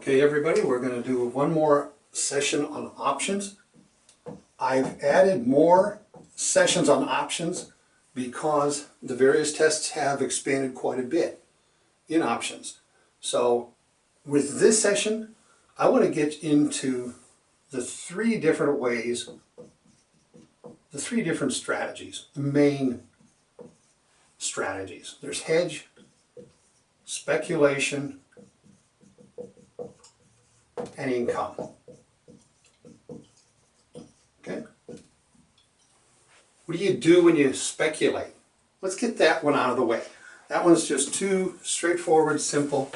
Okay, everybody, we're going to do one more session on options. I've added more sessions on options because the various tests have expanded quite a bit in options. So with this session, I want to get into the three different ways, the three different strategies, the main strategies. There's hedge, speculation, and income. Okay? What do you do when you speculate? Let's get that one out of the way. That one's just too straightforward, simple,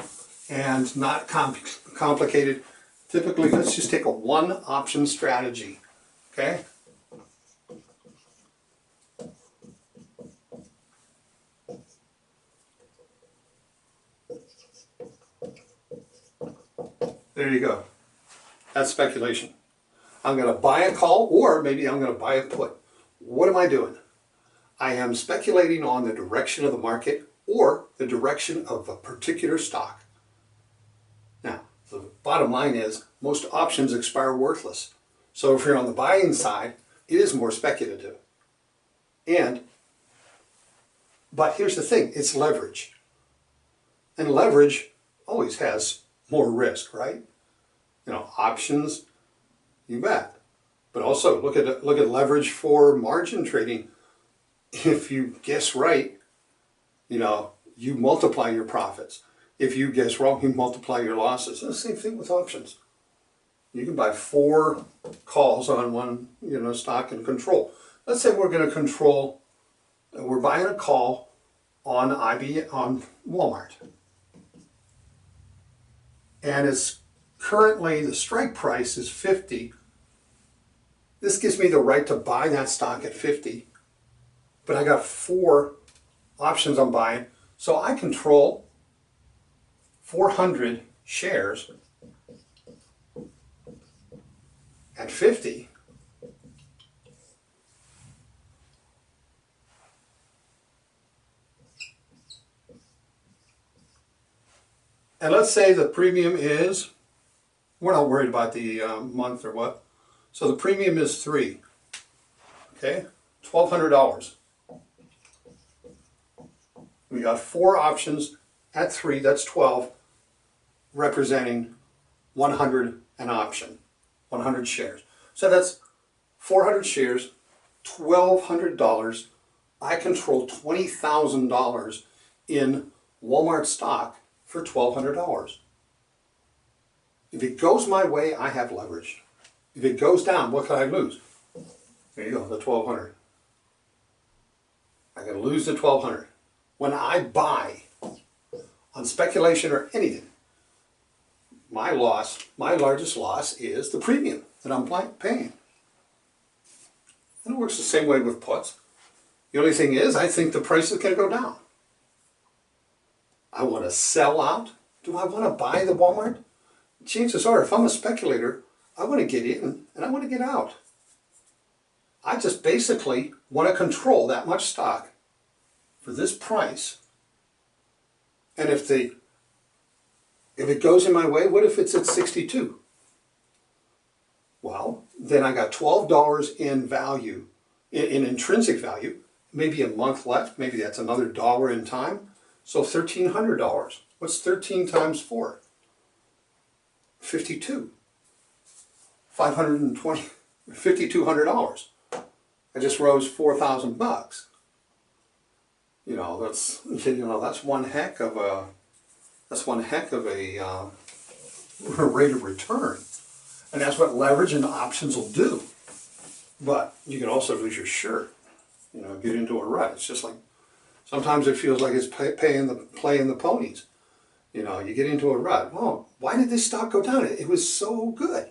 and not complicated. Typically, let's just take a one option strategy. Okay? There you go. That's speculation. I'm going to buy a call, or maybe I'm going to buy a put. What am I doing? I am speculating on the direction of the market or the direction of a particular stock. Now, the bottom line is most options expire worthless. So if you're on the buying side, it is more speculative. But here's the thing, it's leverage. And leverage always has more risk, right? You know, options, you bet. But also look at leverage for margin trading. If you guess right, you know, you multiply your profits. If you guess wrong, you multiply your losses. And the same thing with options. You can buy 4 calls on one, stock and control. Let's say we're going to control, we're buying a call on on Walmart. And it's currently, the strike price is 50. This gives me the right to buy that stock at 50. But I got 4 options I'm buying. So I control 400 shares at 50. And let's say the premium is, we're not worried about the month or what. So the premium is 3. Okay, $1,200. We got 4 options at 3, that's 12, representing 100 an option, 100 shares. So that's 400 shares, $1,200. I control $20,000 in Walmart stock for $1,200. If it goes my way, I have leverage. If it goes down, what can I lose? There you go, the 1,200. I can lose the 1,200. When I buy on speculation or anything, my largest loss is the premium that I'm paying. And it works the same way with puts. The only thing is, I think the price is going to go down. I want to sell out. Do I want to buy the Walmart? Chances are, if I'm a speculator, I want to get in and I want to get out. I just basically want to control that much stock for this price. And if it goes in my way, what if it's at 62? Well, then I got $12 in value, in intrinsic value, maybe a month left, maybe that's another $1 in time. So $1,300. What's 13 times 4? 52. $5,200. I just rose 4,000 bucks. That's one heck of a rate of return, and that's what leverage and options will do. But you can also lose your shirt. Get into a rut. It's just like sometimes it feels like it's playing the ponies. You get into a rut. Oh, why did this stock go down? It was so good.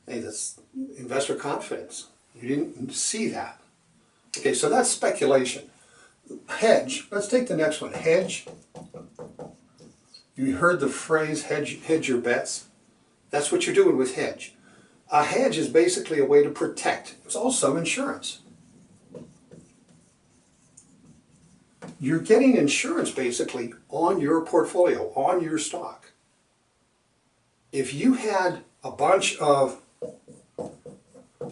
Hey, that's investor confidence. You didn't see that. Okay, so that's speculation. Hedge. Let's take the next one. Hedge. You heard the phrase hedge your bets. That's what you're doing with hedge. A hedge is basically a way to protect. It's also insurance. You're getting insurance basically on your portfolio, on your stock. If you had a bunch of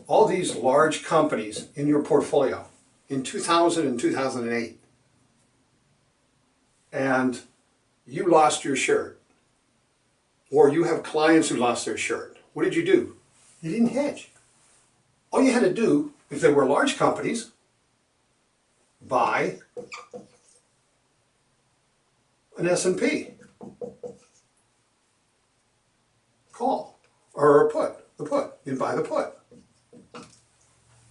all these large companies in your portfolio in 2000 and 2008, and you lost your shirt, or you have clients who lost their shirt, what did you do? You didn't hedge. All you had to do, if they were large companies, buy an S&P, call, or a put, the put, you buy the put.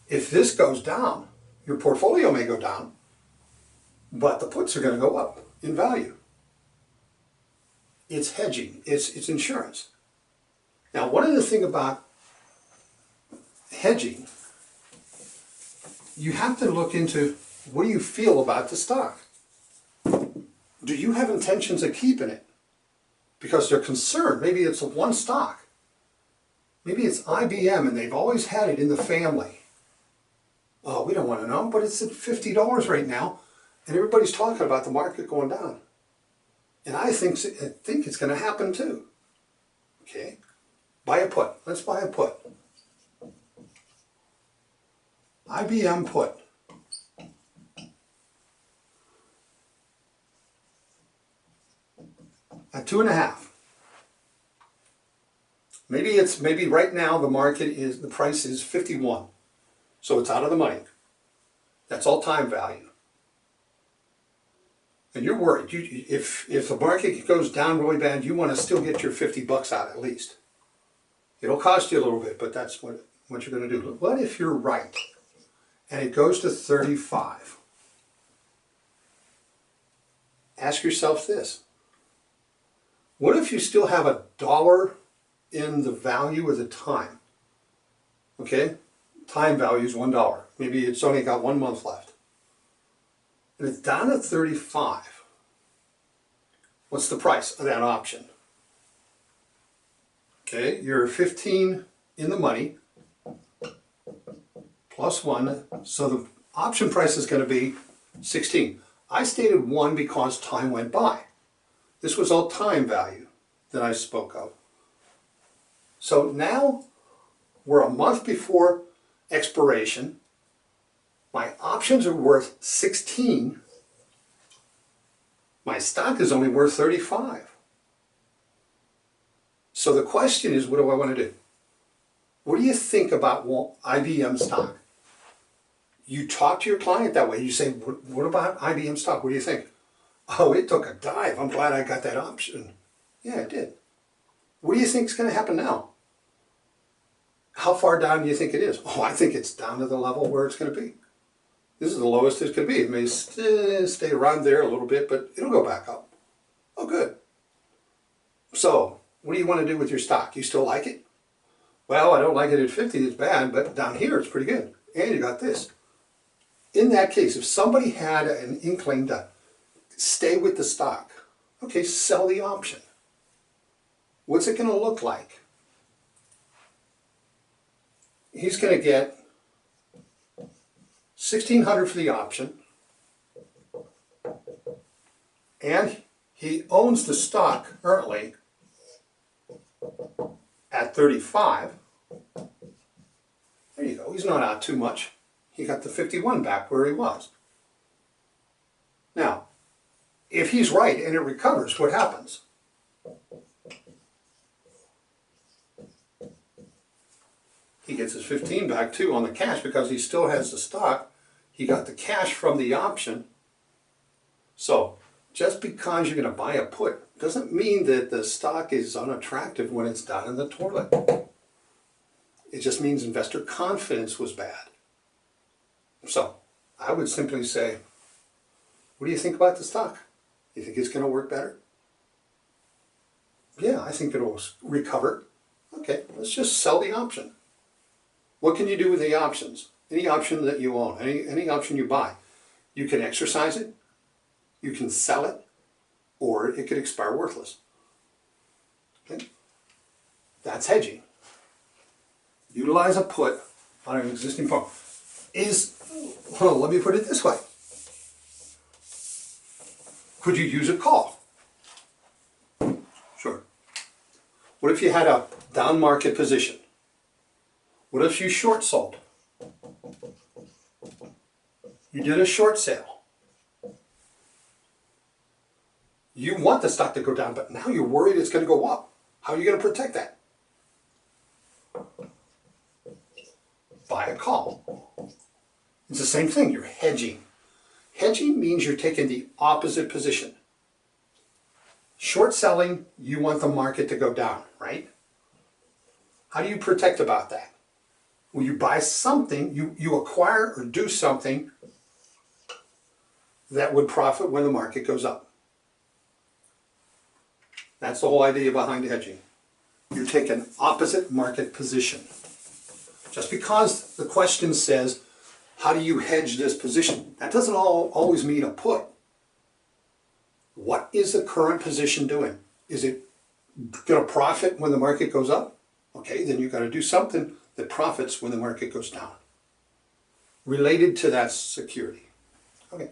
If this goes down, your portfolio may go down, but the puts are going to go up in value. It's hedging, it's insurance. Now, one of the things about hedging, you have to look into, what do you feel about the stock? Do you have intentions of keeping it? Because they're concerned, maybe it's a one stock. Maybe it's IBM and they've always had it in the family. Oh, we don't want to know, but it's at $50 right now, and everybody's talking about the market going down. And I think it's going to happen too. Okay, buy a put. Let's buy a put. IBM put. At 2.5. Maybe right now the price is 51. So it's out of the money. That's all time value. And you're worried. If the market goes down really bad, you want to still get your 50 bucks out at least. It'll cost you a little bit, but that's what you're going to do. What if you're right and it goes to 35? Ask yourself this. What if you still have $1 in the value of the time? Okay? Time value is $1. Maybe it's only got 1 month left. And it's down at 35. What's the price of that option? Okay, you're 15 in the money, plus 1, so the option price is going to be 16. I stated 1 because time went by. This was all time value that I spoke of. So now we're a month before expiration. My options are worth 16. My stock is only worth 35. So the question is, what do I want to do? What do you think about IBM stock? You talk to your client that way. You say, what about IBM stock? What do you think? Oh, it took a dive. I'm glad I got that option. Yeah, it did. What do you think is going to happen now? How far down do you think it is? Oh, I think it's down to the level where it's going to be. This is the lowest it's going to be. It may stay around there a little bit, but it'll go back up. Oh, good. So, what do you want to do with your stock? You still like it? Well, I don't like it at 50, it's bad, but down here it's pretty good. And you got this. In that case, if somebody had an inkling to stay with the stock, okay, sell the option. What's it going to look like? He's going to get $1,600 for the option, and he owns the stock currently at 35. There you go. He's not out too much. He got the 51 back where he was. Now, if he's right and it recovers, what happens? He gets his 15 back too on the cash because he still has the stock. He got the cash from the option. So, just because you're going to buy a put doesn't mean that the stock is unattractive when it's down in the toilet. It just means investor confidence was bad. So, I would simply say, what do you think about the stock? You think it's going to work better? Yeah, I think it'll recover. Okay, let's just sell the option. What can you do with the options? Any option that you own, any option you buy, you can exercise it, you can sell it, or it could expire worthless. Okay? That's hedging. Utilize a put on an existing fund. Well, let me put it this way. Could you use a call? Sure. What if you had a down market position? What if you short sold? You did a short sale. You want the stock to go down, but now you're worried it's going to go up. How are you going to protect that? Buy a call. It's the same thing. You're hedging. Hedging means you're taking the opposite position. Short selling, you want the market to go down, right? How do you protect about that? Well, you buy something, you acquire or do something that would profit when the market goes up. That's the whole idea behind hedging. You take an opposite market position. Just because the question says, how do you hedge this position? That doesn't always mean a put. What is the current position doing? Is it going to profit when the market goes up? Okay, then you've got to do something that profits when the market goes down. Related to that security. Okay,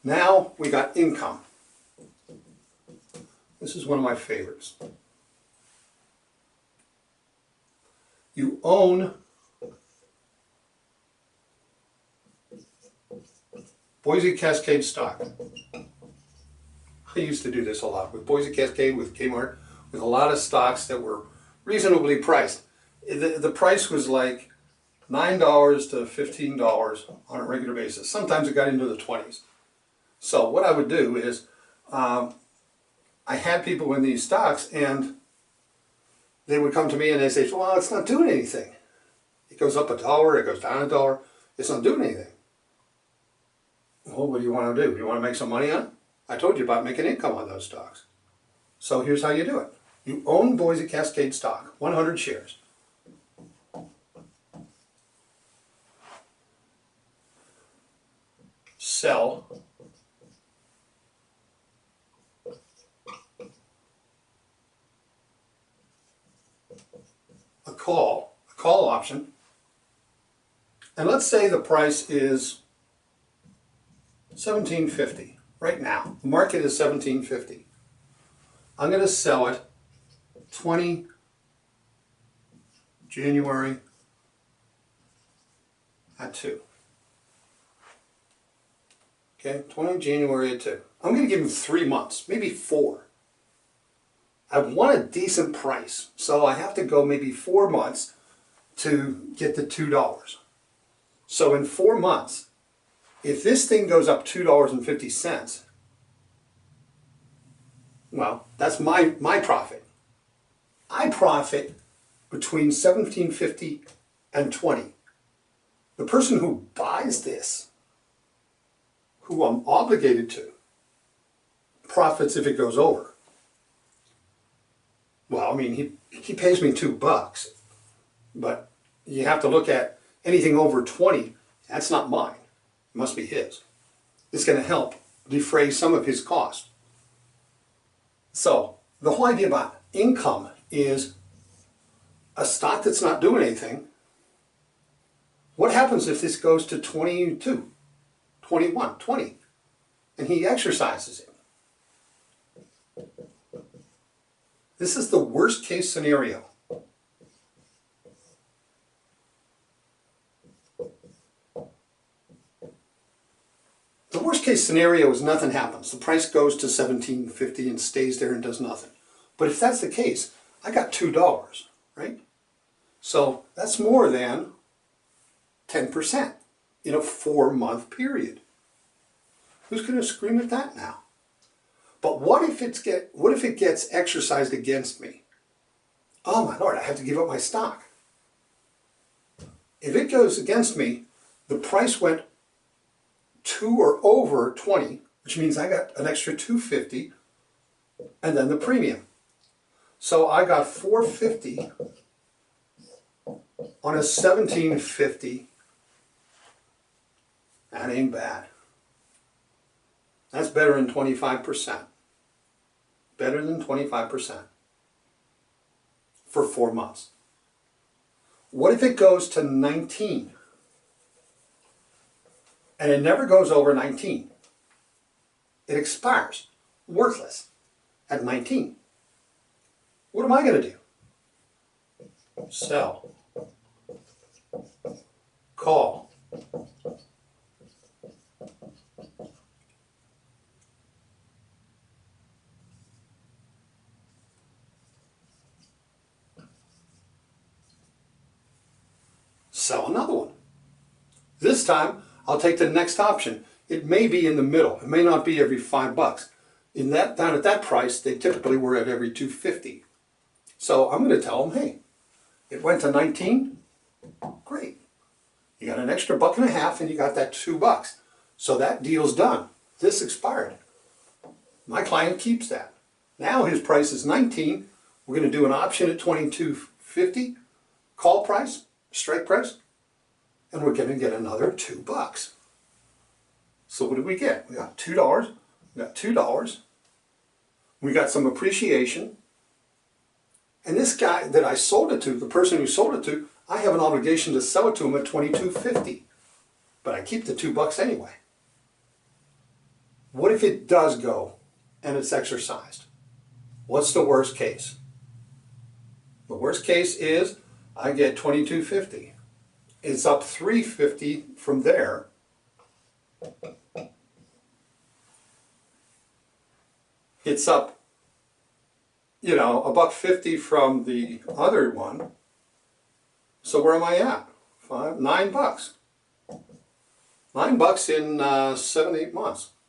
now we got income. This is one of my favorites. You own Boise Cascade stock. I used to do this a lot with Boise Cascade, with Kmart, with a lot of stocks that were reasonably priced. The price was like $9 to $15 on a regular basis. Sometimes it got into the 20s. So what I would do is I had people in these stocks and they would come to me and they say, well, it's not doing anything. It goes up $1, it goes down $1. It's not doing anything. Well, what do you want to do? You want to make some money on it? I told you about making income on those stocks. So here's how you do it. You own Boise Cascade stock, 100 shares. Sell a call option. And let's say the price is $17.50 right now. The market is $17.50. I'm going to sell it 20 January at 2. Okay, 20 January at 2. I'm going to give him 3 months, maybe 4. I want a decent price, so I have to go maybe 4 months to get the $2. So in 4 months, if this thing goes up $2.50, well, that's my profit. I profit between $17.50 and $20. The person who buys this, who I'm obligated to, profits if it goes over. Well, I mean, he pays me $2, but you have to look at anything over 20, that's not mine. It must be his. It's going to help defray some of his cost. So the whole idea about income is a stock that's not doing anything. What happens if this goes to 22, 21, 20, and he exercises it? This is the worst case scenario. The worst case scenario is nothing happens. The price goes to $17.50 and stays there and does nothing. But if that's the case, I got $2, right? So that's more than 10% in a 4-month period. Who's going to scream at that now? But what if it gets exercised against me? Oh my Lord, I have to give up my stock. If it goes against me, the price went 2 or over 20, which means I got an extra $2.50, and then the premium. So I got $4.50 on a $17.50. That ain't bad. That's better than 25%. Better than 25% for 4 months. What if it goes to 19? And it never goes over 19. It expires, worthless, at 19. What am I going to do? sell, call, sell another one. This time, I'll take the next option. It may be in the middle. It may not be every $5. Down at that price, they typically were at every $2.50. So I'm going to tell them, hey, it went to 19. Great. You got an extra $1.50 and you got that $2. So that deal's done. This expired. My client keeps that. Now his price is 19. We're going to do an option at 22.50, call price, strike price, and we're going to get another $2. So what did we get? We got $2. We got $2. We got some appreciation. And this guy that I sold it to, the person who sold it to, I have an obligation to sell it to him at $22.50. But I keep the $2 anyway. What if it does go and it's exercised? What's the worst case? The worst case is I get $22.50. It's up $3.50 from there. It's up, $1.50 from the other one. So where am I at? $9. $9 in 7-8 months.